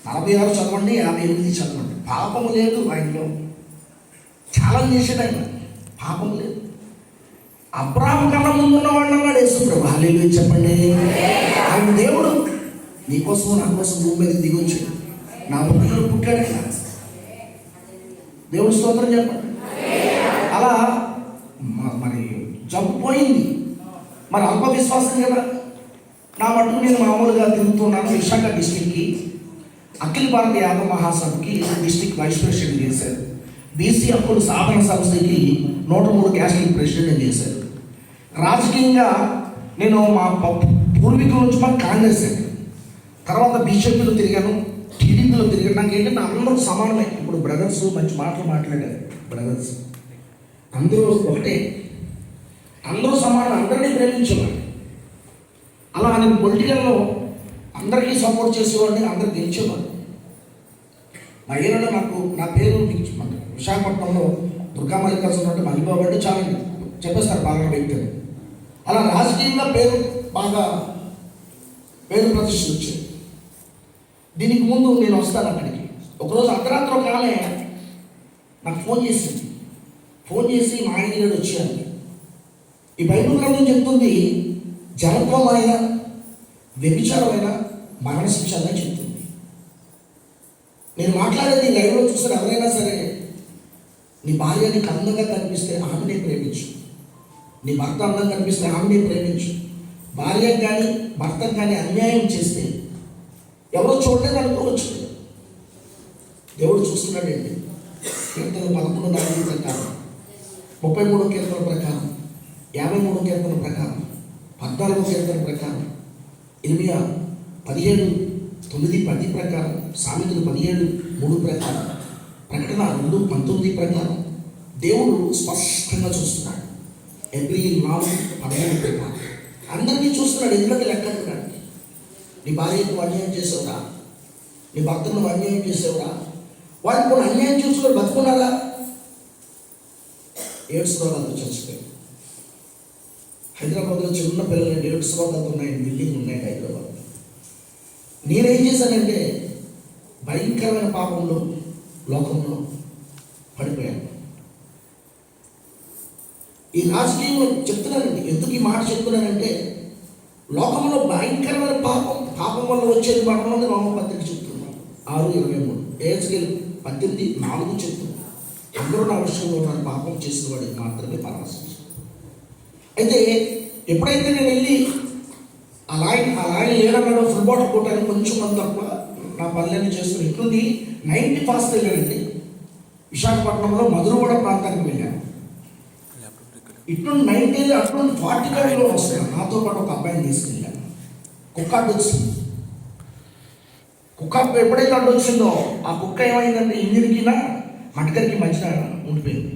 46 చదవండి, 58 చదవండి. పాపము లేదు ఆయనలో. ఛాలెంజ్ చేసేది ఆయన, పాపం లేదు. అబ్రాహాము కన్నా ముందున్న వాడు అన్నాడు యేసు ప్రభు. హల్లెలూయా చెప్పండి. ఆయన దేవుడు నీకోసం నా కోసం భూమి మీద దిగొచ్చు. నా పుట్టినోడు పుట్టాడు కదా, దేవుడు స్తోత్రం చెప్పండి. అలా మరి జబ్బు పోయింది. మరి అల్ప విశ్వాసం కదా. నా మటుకు నేను మామూలుగా తిరుగుతున్నాను. విశాఖ డిస్టిక్కి అఖిల భారత యాదవ మహాసభకి డిస్టిక్ వైస్ ప్రెసిడెంట్ చేశారు. బీసీ హక్కులు సాధన సంస్థకి 103 క్యాస్ట్కి ప్రెసిడెంట్ చేశారు. రాజకీయంగా నేను మా పూర్వీకుల నుంచి మాకు కాంగ్రెస్ అండి, తర్వాత బీజేపీలో తిరిగాను, టీడీపీలో తిరిగాను. నాకు ఏంటంటే అందరూ సమానమే. ఇప్పుడు బ్రదర్స్ మంచి మాటలు మాట్లాడారు. బ్రదర్స్ అందరూ ఒకటే, అందరూ సమానం, అందరినీ ప్రేమించేవాడు. అలా నేను పొలిటికల్లో అందరికీ సపోర్ట్ చేసేవాడిని, అందరికి గెలిచేవాడు. మా ఏరియాలో నా పేరు విశాఖపట్నంలో దుర్గా మల్లికార్జున అంటే మల్లిబాబు అంటే చాలా చెప్పేస్తారు బాగా వ్యక్తులు. అలా రాజకీయంగా బాగా పేరు ప్రతిష్ఠ వచ్చేది. దీనికి ముందు నేను వస్తాను అక్కడికి. ఒకరోజు అర్ధరాత్రి ఒక ఆమె నాకు ఫోన్ చేసింది. ఫోన్ చేసి మా ఆయన వచ్చాను. ఈ బైబిల్ గ్రంథం చెప్తుంది జలత్వమైన వ్యభిచారమైన మరణశిక్ష అని చెప్తుంది. నేను మాట్లాడేది లైవ్లో చూసిన ఎవరైనా సరే, నీ భార్య నీకు అందంగా కనిపిస్తే ఆమెనే ప్రేమించు, నీ భర్త అందంగా కనిపిస్తే ఆమెనే ప్రేమించు. భార్యకు కానీ భర్తకు కానీ అన్యాయం చేస్తే ఎవరో చూడలేదు అనుకోవచ్చు, దేవుడు చూస్తున్నాడండి. కీర్తన 11:4 ప్రకారం, 33 కీర్తన ప్రకారం, 53 కీర్తన ప్రకారం, 14 కీర్తన ప్రకారం, ఇర్మియా 17:9-10 ప్రకారం, సామెతలు 17:3 ప్రకారం, ప్రకటన 2:19 ప్రకారం దేవుడు స్పష్టంగా చూస్తున్నాడు. ఏప్రిల్ 4:13 ప్రకారం అందరినీ చూస్తున్నాడు. ఎందుకంటే లెక్కడున్నాడు. నీ భార్యకు అన్యాయం చేసేవరా, నీ భర్తను అన్యాయం చేసేవరా, వాళ్ళు కొన్ని అన్యాయం చూసుకొని బతుకున్నారా? 7 శ్లోకాలతో చచ్చిపోయారు. హైదరాబాద్లో చిన్న పిల్లలు 7 శ్లోకాలతో ఉన్నాయి, బిల్డింగ్ ఉన్నాయి హైదరాబాద్. నేనేం చేశానంటే భయంకరమైన పాపంలో లోకంలో పడిపోయాను. ఈ రాజకీయంలో చెప్తున్నానండి. ఎందుకు ఈ మాట చెప్తున్నానంటే లోకంలో భయంకరమైన పాపం వల్ల వచ్చేది మరణం. రోమపత్రిక చెప్తున్నాను 6:23, ఏజ్కేల్ 18:4 చెప్తున్నాను. అందరూ నా విషయంలో ఉన్నారు, పాపం చేసిన వాడికి మాత్రమే పరామర్శించారు. అయితే ఎప్పుడైతే నేను వెళ్ళి ఆ లాయన్ ఏడన్నాడో ఫుల్ బాటిల్ కొట్టాను, కొంచెం మంది తక్కువ నా పనులన్నీ చేసుకుని ఇట్లుండి 90 ఫాస్ట్ వెళ్ళానండి. విశాఖపట్నంలో మధురవాడ ప్రాంతానికి వెళ్ళాను. ఇట్లుండి 90 అట్లుండి 45లో వస్తాను. నాతో పాటు ఒక అబ్బాయిని తీసుకెళ్ళాను. కుక్క అడ్డు వచ్చింది. కుక్క ఎప్పుడైతే అడ్డు వచ్చిందో ఆ కుక్క ఏమైందంటే ఇంజిన్కినా మటకరికి మధ్యన ఉండిపోయింది.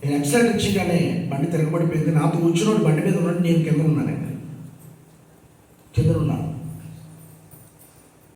నేను యాక్సిడెంట్ ఇచ్చిగానే బండి తిరగబడిపోయింది. నాతో కూర్చున్నోడు బండి మీద ఉన్నాడు, నేను కింద ఉన్నాను.